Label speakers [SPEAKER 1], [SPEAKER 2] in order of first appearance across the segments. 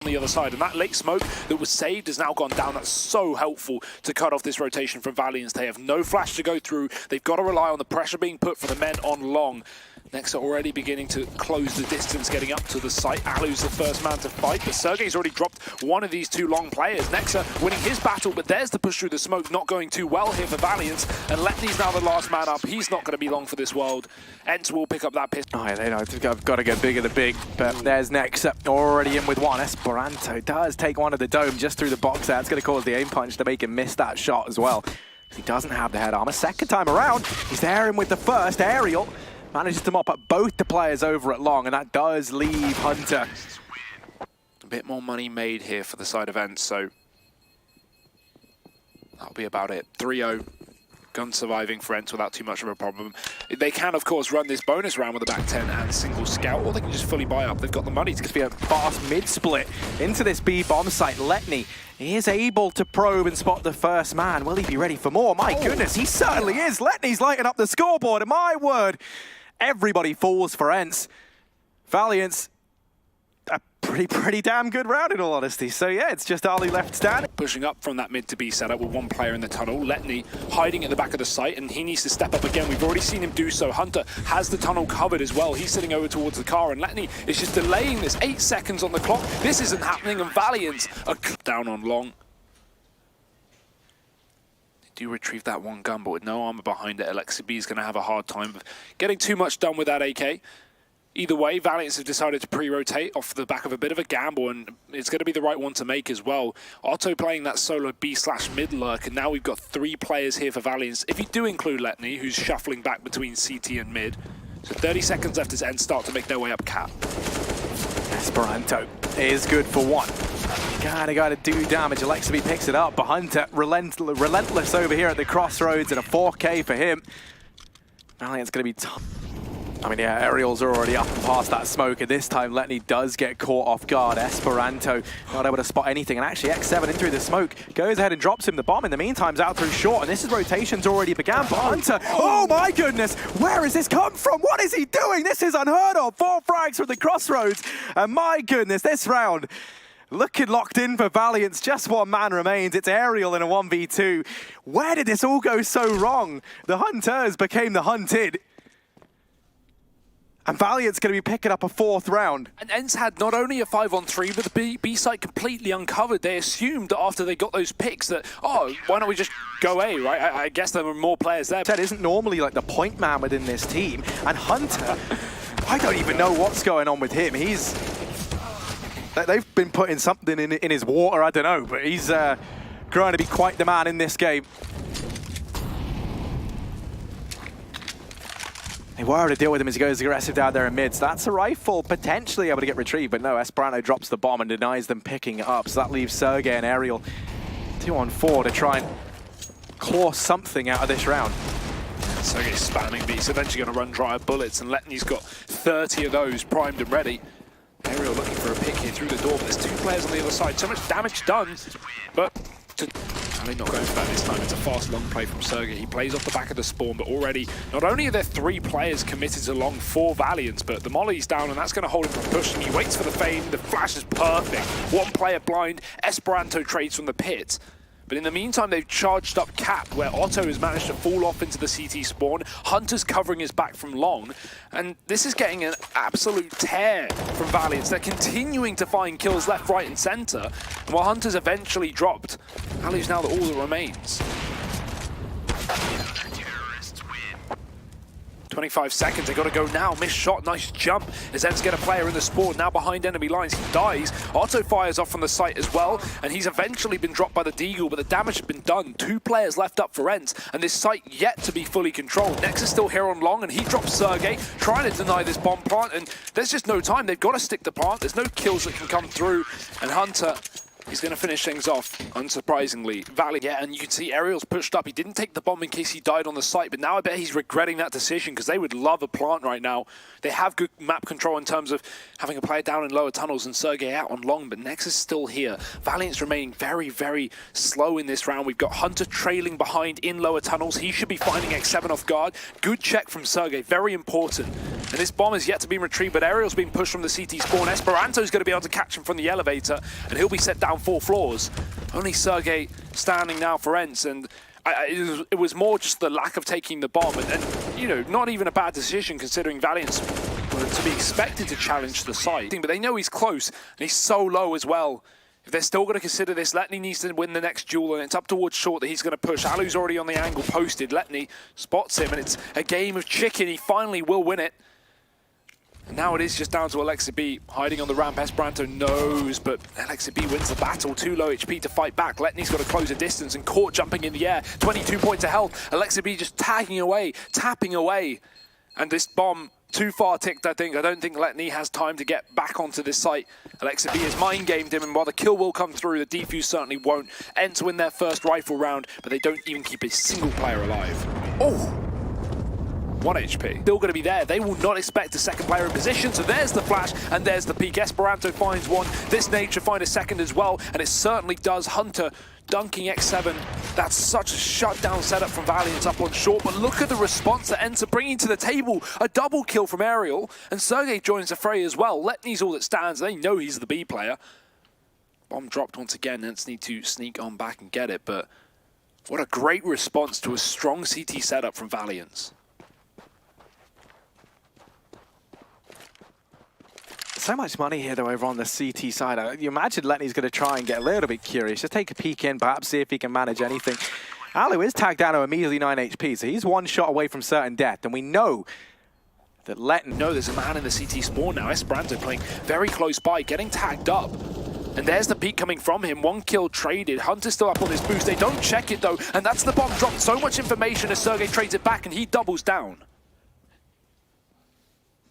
[SPEAKER 1] on the other side, and that late smoke that was saved has now gone down. That's so helpful to cut off this rotation from Valiance. They have no flash to go through. They've got to rely on the pressure being put from the men on long. Next are already beginning to close the distance, getting up to the site. Alu's the first man to fight, but Sergey's already dropped one of these two long players. Nexa winning his battle, but there's the push through the smoke, not going too well here for Valiance. And Letny's now the last man up. He's not going to be long for this world. ENCE will pick up that pistol.
[SPEAKER 2] Oh, yeah, they know I've got to go bigger than big, but there's Nexa already in with one. Esperanto does take one of the dome just through the box there. It's going to cause the aim punch to make him miss that shot as well. He doesn't have the head armor. Second time around, he's there in with the first aerial. Manages to mop up both the players over at long, and that does leave Hunter.
[SPEAKER 1] A bit more money made here for the side of ENCE, so that'll be about it. 3-0, gun surviving for ENCE without too much of a problem. They can, of course, run this bonus round with a back 10 and single scout, or they can just fully buy up. They've got the money to
[SPEAKER 2] be a fast mid-split into this B bomb site. Letny is able to probe and spot the first man. Will he be ready for more? My goodness, he certainly is. Letny's lighting up the scoreboard, and my word, everybody falls for ENCE. Valiance, a pretty damn good round in all honesty. So yeah, it's just Ali left standing.
[SPEAKER 1] Pushing up from that mid to B setup with one player in the tunnel. Letny hiding at the back of the site, and he needs to step up again. We've already seen him do so. Hunter has the tunnel covered as well. He's sitting over towards the car, and Letny is just delaying this. 8 seconds on the clock. This isn't happening, and Valiance are down on long. Do retrieve that one gun, but with no armor behind it, Alexi B is going to have a hard time of getting too much done with that AK. Either way, Valiance have decided to pre-rotate off the back of a bit of a gamble, and it's going to be the right one to make as well. Otto playing that solo B/mid lurk, and now we've got 3 players here for Valiance. If you do include Letny, who's shuffling back between CT and mid. So 30 seconds left as ENCE start to make their way up cap.
[SPEAKER 2] Esperanto is good for one. Gotta do damage. Alexi picks it up, but Hunter relentless over here at the crossroads, and a 4K for him. Valiant's gonna be tough. I mean, yeah, aerials are already up and past that smoke, and this time Letny does get caught off guard. Esperanto not able to spot anything, and actually X7 in through the smoke goes ahead and drops him the bomb. In the meantime, out through short, and this is rotations already began. But Hunter, oh my goodness, where has this come from? What is he doing? This is unheard of. 4 frags from the crossroads, and my goodness, this round looking locked in for Valiance. Just one man remains. It's Aerial in a 1v2. Where did this all go so wrong? The Hunters became the hunted. And Valiant's going to be picking up a 4th round.
[SPEAKER 1] And ENCE had not only a 5-on-3, but the B site completely uncovered. They assumed that after they got those picks that, oh, why don't we just go A, right? I guess there were more players there.
[SPEAKER 2] Ted isn't normally like the point man within this team. And Hunter, I don't even know what's going on with him. They've been putting something in his water, I don't know, but he's growing to be quite the man in this game. They were able to deal with him as he goes aggressive down there in mid. So that's a rifle potentially able to get retrieved, but no, Esperanto drops the bomb and denies them picking it up. So that leaves Sergey and Aerial 2-on-4 to try and claw something out of this round.
[SPEAKER 1] Sergey's spamming B. He's eventually going to run dry of bullets, and Letny's got 30 of those primed and ready. Aerial looking for a pick here through the door, but there's 2 players on the other side. So much damage done, but Ali not going for that this time. It's a fast long play from Sergey. He plays off the back of the spawn, but already not only are there 3 players committed to long for Valiance, but the molly's down, and that's going to hold him from pushing. He waits for the fade. The flash is perfect. 1 player blind. Esperanto trades from the pit. But in the meantime, they've charged up cap, where Otto has managed to fall off into the CT spawn. Hunter's covering his back from long, and this is getting an absolute tear from Valiance. They're continuing to find kills left, right, and center. And while Hunter's eventually dropped, Ali's now all that remains. 25 seconds, they got to go now. Missed shot, nice jump. As ENCE get a player in the spawn, now behind enemy lines. He dies. Otto fires off from the site as well, and he's eventually been dropped by the Deagle, but the damage has been done. 2 players left up for ENCE, and this site yet to be fully controlled. Nexa is still here on long, and he drops Sergey, trying to deny this bomb plant, and there's just no time. They've got to stick the plant. There's no kills that can come through, and Hunter, he's going to finish things off, unsurprisingly. Valiant, yeah, and you can see Aerial's pushed up. He didn't take the bomb in case he died on the site, but now I bet he's regretting that decision, because they would love a plant right now. They have good map control in terms of having a player down in lower tunnels and Sergey out on long, but Nexus still here. Valiant's remaining very, very slow in this round. We've got Hunter trailing behind in lower tunnels. He should be finding X7 off guard. Good check from Sergey, very important. And this bomb is yet to be retrieved, but Aerial's being pushed from the CT spawn. Esperanto's going to be able to catch him from the elevator, and he'll be set down 4 floors. Only csgo standing now for ENCE, and it was more just the lack of taking the bomb, and you know, not even a bad decision considering Valiance were to be expected to challenge the site. But they know he's close, and he's so low as well. If they're still going to consider this, Letney needs to win the next duel, and it's up towards short that he's going to push. Alu's already on the angle posted. Letney spots him, and it's a game of chicken. He finally will win it. And now it is just down to Alexa B hiding on the ramp. Esperanto knows, but Alexa B wins the battle. Too low HP to fight back. Letney's got to close a distance, and caught jumping in the air. 22 points of health. Alexa B just tagging away, tapping away. And this bomb too far ticked, I think. I don't think Letney has time to get back onto this site. Alexa B has mind-gamed him, and while the kill will come through, the defuse certainly won't. ENCE win their first rifle round, but they don't even keep a single player alive. Oh! 1 HP. Still going to be there. They will not expect a second player in position, so there's the flash, and there's the peek. Esperanto finds one. This nade should find a second as well, and it certainly does. Hunter dunking X7. That's such a shutdown setup from Valiance up on short, but look at the response that ENCE are bringing to the table. A double kill from Aerial, and csgo joins the fray as well. Letney's all that stands. They know he's the B player. Bomb dropped once again. ENCE need to sneak on back and get it, but what a great response to a strong CT setup from Valiance.
[SPEAKER 2] So much money here, though, over on the CT side. You imagine Letney's going to try and get a little bit curious. Just take a peek in, perhaps see if he can manage anything. Alu is tagged down to immediately 9 HP, so he's one shot away from certain death. And we know that Letney...
[SPEAKER 1] No, there's a man in the CT spawn now. Esperanto playing very close by, getting tagged up. And there's the peek coming from him. 1 kill traded. Hunter's still up on this boost. They don't check it, though. And that's the bomb dropped. So much information as csgo trades it back, and he doubles down.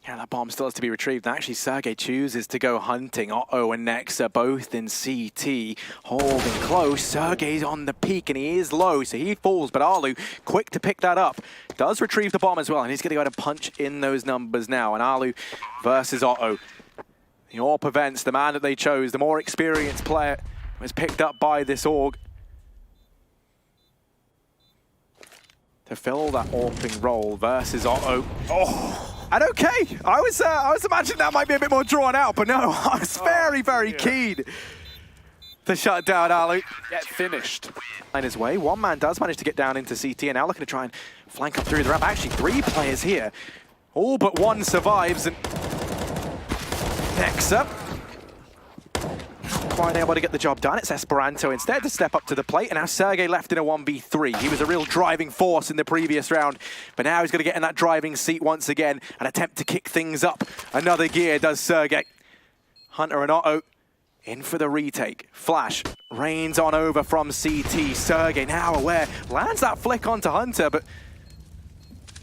[SPEAKER 2] Yeah, that bomb still has to be retrieved. And actually, csgo chooses to go hunting. Otto and Nexa both in CT, holding close. csgo's on the peak, and he is low, so he falls. But Alu, quick to pick that up, does retrieve the bomb as well, and he's going to go to punch in those numbers now. And Alu versus Otto. The AWP events, the man that they chose, the more experienced player, was picked up by this org to fill that AWPing role versus Otto. Oh. And okay, I was imagining that might be a bit more drawn out, but no, I was very keen to shut down Alu.
[SPEAKER 1] Get finished.
[SPEAKER 2] In his way, one man does manage to get down into CT, and now looking to try and flank up through the ramp. Actually, 3 players here. All but 1 survives, and Nexa quite able to get the job done. It's Esperanto instead to step up to the plate, and now csgo left in a 1v3. He was a real driving force in the previous round, but now he's going to get in that driving seat once again and attempt to kick things up another gear, does csgo. Hunter and Otto in for the retake. Flash rains on over from CT. csgo now aware, lands that flick onto Hunter, but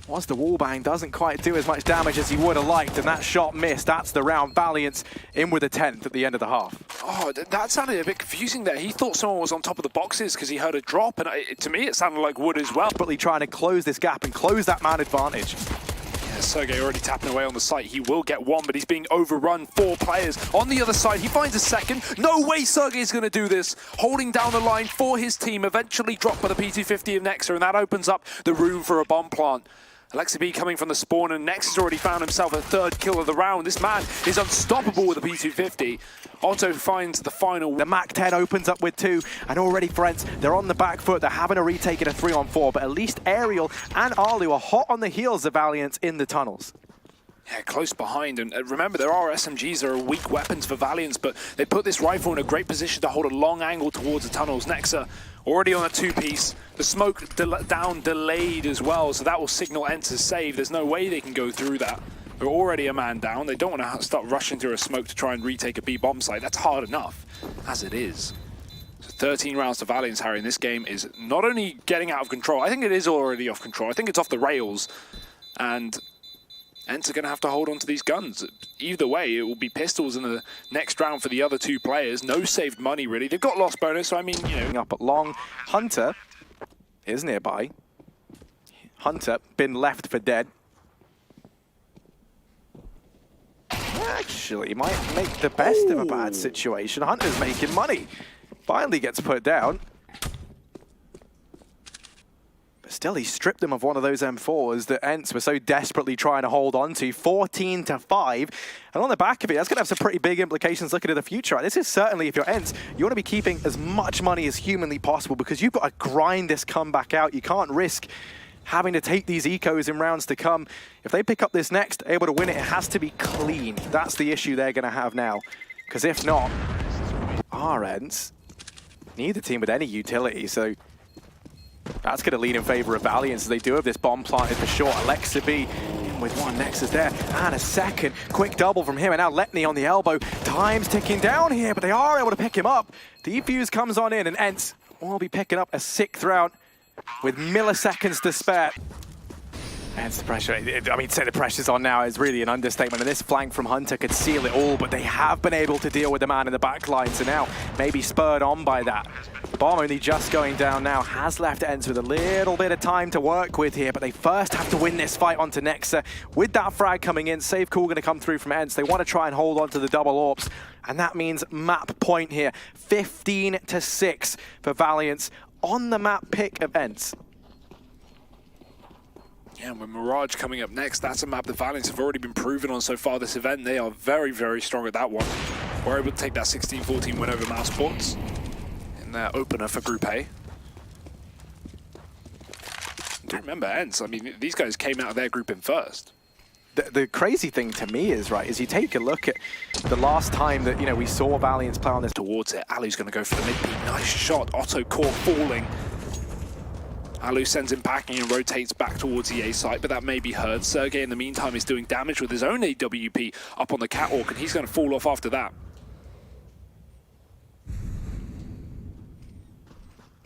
[SPEAKER 2] once the wallbang doesn't quite do as much damage as he would have liked, and that shot missed. That's the round. Valiance in with a 10th at the end of the half.
[SPEAKER 1] Oh, that sounded a bit confusing there. He thought someone was on top of the boxes because he heard a drop, and to me it sounded like Wood as well.
[SPEAKER 2] Desperately trying to close this gap and close that man advantage.
[SPEAKER 1] Yeah, csgo already tapping away on the site. He will get 1, but he's being overrun. 4 players on the other side. He finds a second. No way csgo is going to do this. Holding down the line for his team. Eventually dropped by the P250 of Nexa, and that opens up the room for a bomb plant. Alexa B coming from the spawn, and Nex has already found himself a 3rd kill of the round. This man is unstoppable with a P250. Otto finds the final.
[SPEAKER 2] The MAC-10 opens up with 2, and already for ENCE, they're on the back foot. They're having a retake in a 3-on-4, but at least Aerial and Alu are hot on the heels of Valiance in the tunnels.
[SPEAKER 1] Yeah, close behind, and remember there are SMGs that are weak weapons for Valiance, but they put this rifle in a great position to hold a long angle towards the tunnels. Nexa already on a 2-piece. The smoke down delayed as well, so that will signal ENCE's save. There's no way they can go through that. They're already a man down. They don't want to start rushing through a smoke to try and retake a B bomb site. That's hard enough, as it is. So 13 rounds to Valiance, Harry, in this game is not only getting out of control, I think it is already off control. I think it's off the rails, and ENCE are going to have to hold on to these guns. Either way, it will be pistols in the next round for the other 2 players. No saved money, really. They've got lost bonus, so I mean, you know.
[SPEAKER 2] Up at long. Hunter is nearby. Hunter been left for dead. Actually, might make the best of a bad situation. Hunter's making money. Finally gets put down. But Still, he stripped them of one of those M4s that ENCE were so desperately trying to hold on to. 14-5. And on the back of it, that's going to have some pretty big implications looking at the future. This is certainly, if you're ENCE, you want to be keeping as much money as humanly possible because you've got to grind this comeback out. You can't risk having to take these ecos in rounds to come. If they pick up this next, able to win it, it has to be clean. That's the issue they're going to have now. Because if not, our ENCE, neither team with any utility, so that's going to lead in favor of Valiance as they do have this bomb planted for short. Alexa B in with one, Nexus there, and a second. Quick double from him, and now Letney on the elbow. Time's ticking down here, but they are able to pick him up. Defuse comes on in, and ENCE will be picking up a 6th round with milliseconds to spare. Hence the pressure. I mean, to say the pressure's on now is really an understatement, and this flank from Hunter could seal it all, but they have been able to deal with the man in the back line, so now maybe spurred on by that. Bomb only just going down now, has left ENCE with a little bit of time to work with here, but they first have to win this fight onto Nexa. With that frag coming in, save call going to come through from ENCE. They want to try and hold on to the double AWPs, and that means map point here. 15-6 for Valiance on the map pick of ENCE.
[SPEAKER 1] Yeah, with Mirage coming up next, that's a map that Valiance have already been proven on so far this event. They are very, very strong at that one. We're able to take that 16-14 win over Mouse Sports in their opener for Group A. Do remember ENCE, I mean, these guys came out of their group in first.
[SPEAKER 2] The crazy thing to me is, right, is you take a look at the last time that, you know, we saw Valiance play on this.
[SPEAKER 1] Towards it, Alu's going to go for the mid-peak. Nice shot, Otto caught falling. Alu sends him packing and rotates back towards the A site, but that may be heard. Sergey, in the meantime, is doing damage with his own AWP up on the catwalk, and he's going to fall off after that.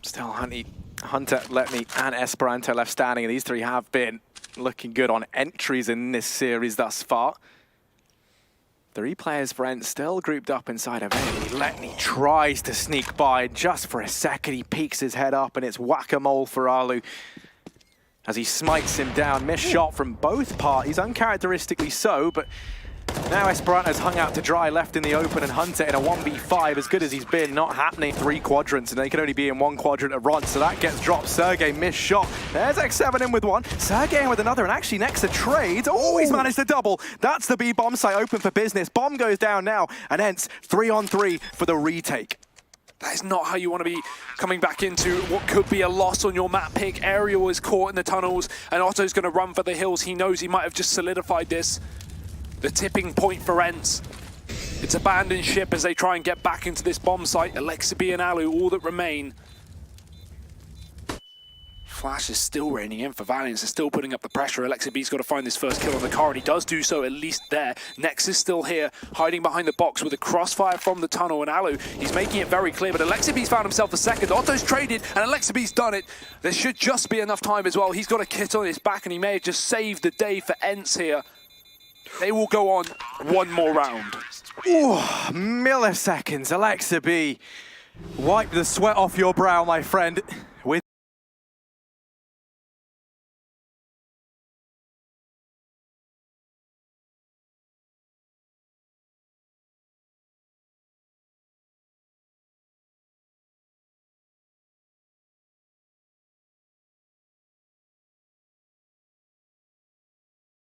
[SPEAKER 2] Still Hunter, Letney, and Esperanto left standing, and these three have been looking good on entries in this series thus far. 3 players for ENCE still grouped up inside of A. Letney tries to sneak by just for a second. He peeks his head up, and it's whack-a-mole for Alu as he smites him down. Missed shot from both parties, uncharacteristically so, but now Esperanto's hung out to dry, left in the open, and Hunter in a 1v5, as good as he's been, not happening. 3 quadrants, and they can only be in 1 quadrant at once, so that gets dropped. Sergey missed shot. There's X7 in with 1, Sergey in with another, and actually next to trade. Oh, he's managed to double. That's the B bomb site open for business. Bomb goes down now, and ENCE 3-on-3 for the retake.
[SPEAKER 1] That is not how you want to be coming back into what could be a loss on your map pick. Ariel is caught in the tunnels, and Otto's going to run for the hills. He knows he might have just solidified this. The tipping point for ENCE. It's abandoned ship as they try and get back into this bomb site. Alexa B and Alu, all that remain. Flash is still raining in for Valiance. They're still putting up the pressure. Alexa B's got to find this first kill on the car, and he does do so at least there. Nex is still here, hiding behind the box with a crossfire from the tunnel, and Alu, he's making it very clear, but Alexa B's found himself the second. Otto's traded, and Alexa B's done it. There should just be enough time as well. He's got a kit on his back, and he may have just saved the day for ENCE here. They will go on 1 more round.
[SPEAKER 2] Ooh, milliseconds. Alexa B, wipe the sweat off your brow, my friend.